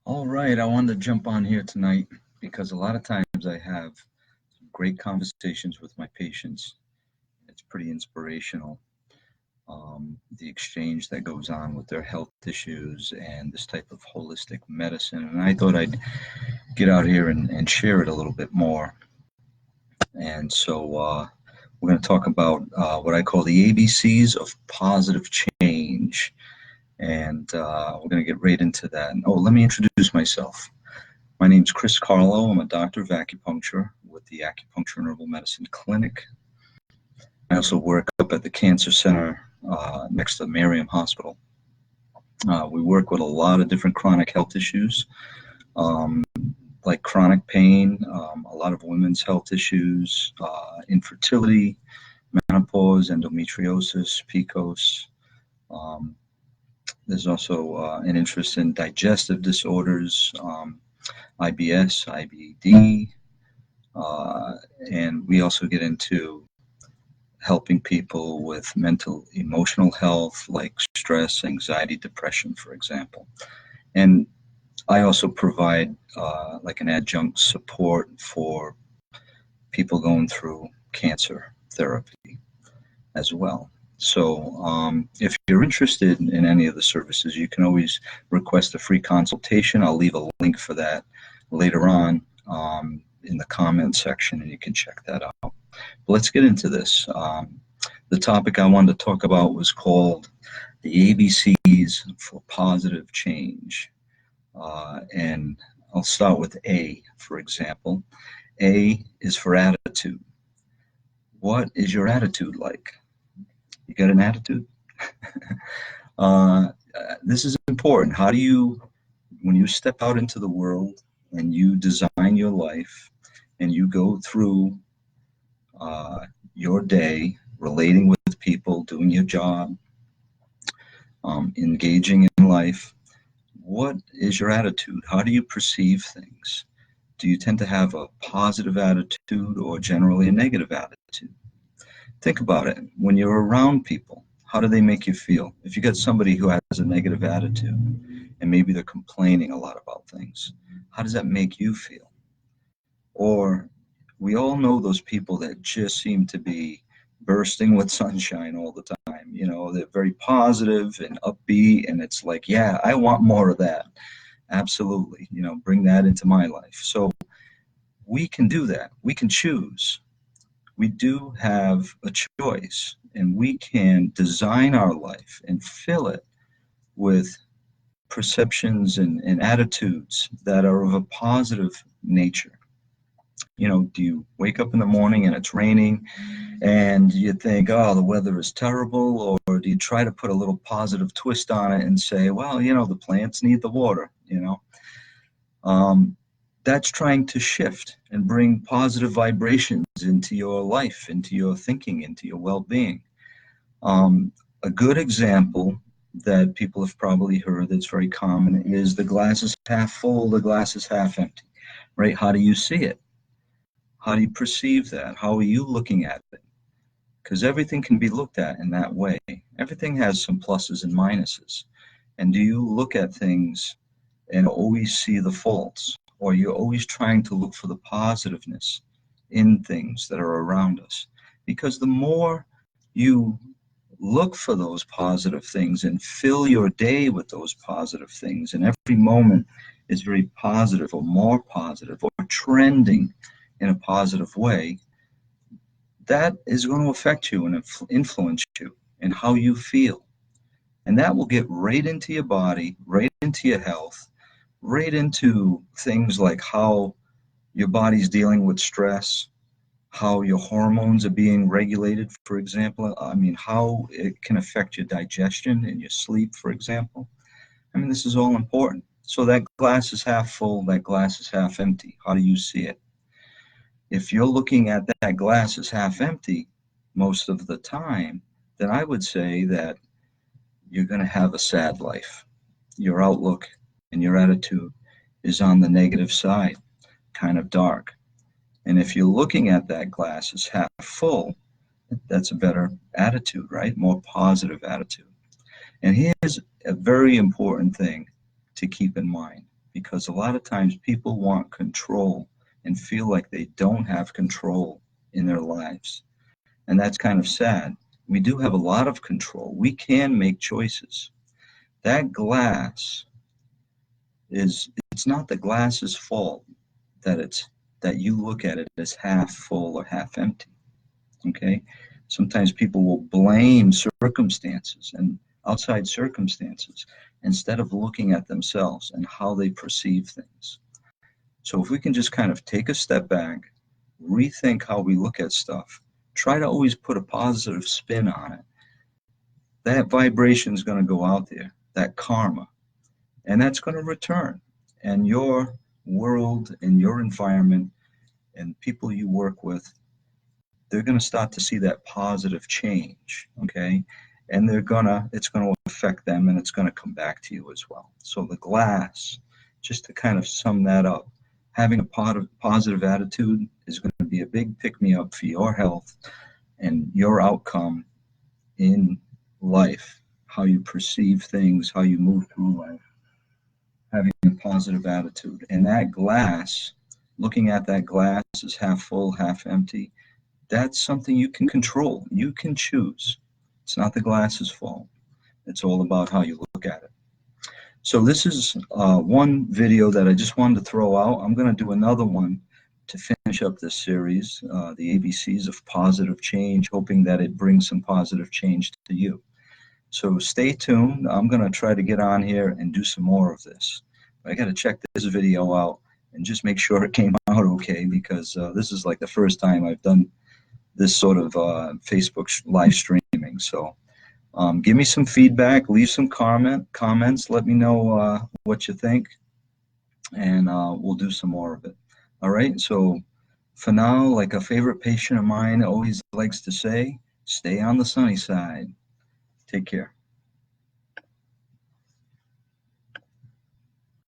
All right, I wanted to jump on here tonight because a lot of times I have great conversations with my patients. It's pretty inspirational, the exchange that goes on with their health issues and this type of holistic medicine. And I thought I'd get out here and share it a little bit more. And so we're going to talk about what I call the ABCs of positive change. And we're going to get right into that. And, let me introduce myself. My name's Chris Carlo. I'm a doctor of acupuncture with the Acupuncture and Herbal Medicine Clinic. I also work up at the Cancer Center next to Miriam Hospital. We work with a lot of different chronic health issues, um, like chronic pain, a lot of women's health issues, infertility, menopause, endometriosis, PCOS. Um, there's also an interest in digestive disorders, IBS, IBD, uh, and we also get into helping people with mental, emotional health, like stress, anxiety, depression, for example. And I also provide like an adjunct support for people going through cancer therapy as well. So if you're interested in any of the services, you can always request a free consultation. I'll leave a link for that later on in the comment section, and you can check that out. But let's get into this. The topic I wanted to talk about was called the ABCs for positive change. And I'll start with A, for example. A is for attitude. What is your attitude like? You got an attitude? uh, this is important. How do you, when you step out into the world and you design your life and you go through uh, your day, relating with people, doing your job, engaging in life, what is your attitude? How do you perceive things? Do you tend to have a positive attitude or generally a negative attitude? Think about it. When you're around people, how do they make you feel? If you got somebody who has a negative attitude and maybe they're complaining a lot about things, how does that make you feel? Or we all know those people that just seem to be bursting with sunshine all the time. You know, they're very positive and upbeat, and it's like, yeah, I want more of that. Absolutely. You know, bring that into my life. So we can do that. We can choose. We do have a choice, and we can design our life and fill it with perceptions and attitudes that are of a positive nature. You know, do you wake up in the morning and it's raining and you think, oh, the weather is terrible? Or do you try to put a little positive twist on it and say, well, you know, the plants need the water, you know? That's trying to shift and bring positive vibrations into your life, into your thinking, into your well-being. Um, a good example that people have probably heard that's very common is the glass is half full, the glass is half empty, right? How do you see it? How do you perceive that? How are you looking at it? Because everything can be looked at in that way. Everything has some pluses and minuses. And do you look at things and always see the faults? Or you're always trying to look for the positiveness in things that are around us? Because the more you look for those positive things and fill your day with those positive things, and every moment is very positive or more positive or trending in a positive way, that is going to affect you and influence you and how you feel. And that will get right into your body, right into your health, right into things like how your body's dealing with stress, how your hormones are being regulated, for example. I mean, how it can affect your digestion and your sleep, for example. I mean, this is all important. So that glass is half full, that glass is half empty. How do you see it? If you're looking at that glass as half empty most of the time, then I would say that you're going to have a sad life. Your outlook and your attitude is on the negative side, kind of dark. And if you're looking at that glass as half full, that's a better attitude, right? More positive attitude. And here's a very important thing to keep in mind. because a lot of times people want control and feel like they don't have control in their lives. And that's kind of sad. We do have a lot of control. We can make choices. That glass it's not the glass's fault that you look at it as half full or half empty. Okay? Sometimes people will blame circumstances and outside circumstances instead of looking at themselves and how they perceive things. So if we can just kind of take a step back, rethink how we look at stuff, try to always put a positive spin on it, that vibration is going to go out there, that karma, and that's going to return. And your world and your environment and people you work with, they're going to start to see that positive change, okay? And it's going to affect them, and it's going to come back to you as well. So the glass, just to kind of sum that up, having a positive attitude is going to be a big pick-me-up for your health and your outcome in life, how you perceive things, how you move through life, having a positive attitude. And that glass, looking at that glass as half full, half empty, that's something you can control. You can choose. It's not the glass's fault. It's all about how you look at it. So this is one video that I just wanted to throw out. I'm going to do another one to finish up this series, the ABCs of positive change, hoping that it brings some positive change to you. So stay tuned. I'm going to try to get on here and do some more of this. But I got to check this video out and just make sure it came out okay, because this is like the first time I've done this sort of Facebook live streaming. So give me some feedback, leave some comments, let me know what you think, and we'll do some more of it. All right, so for now, like a favorite patient of mine always likes to say, stay on the sunny side. Take care.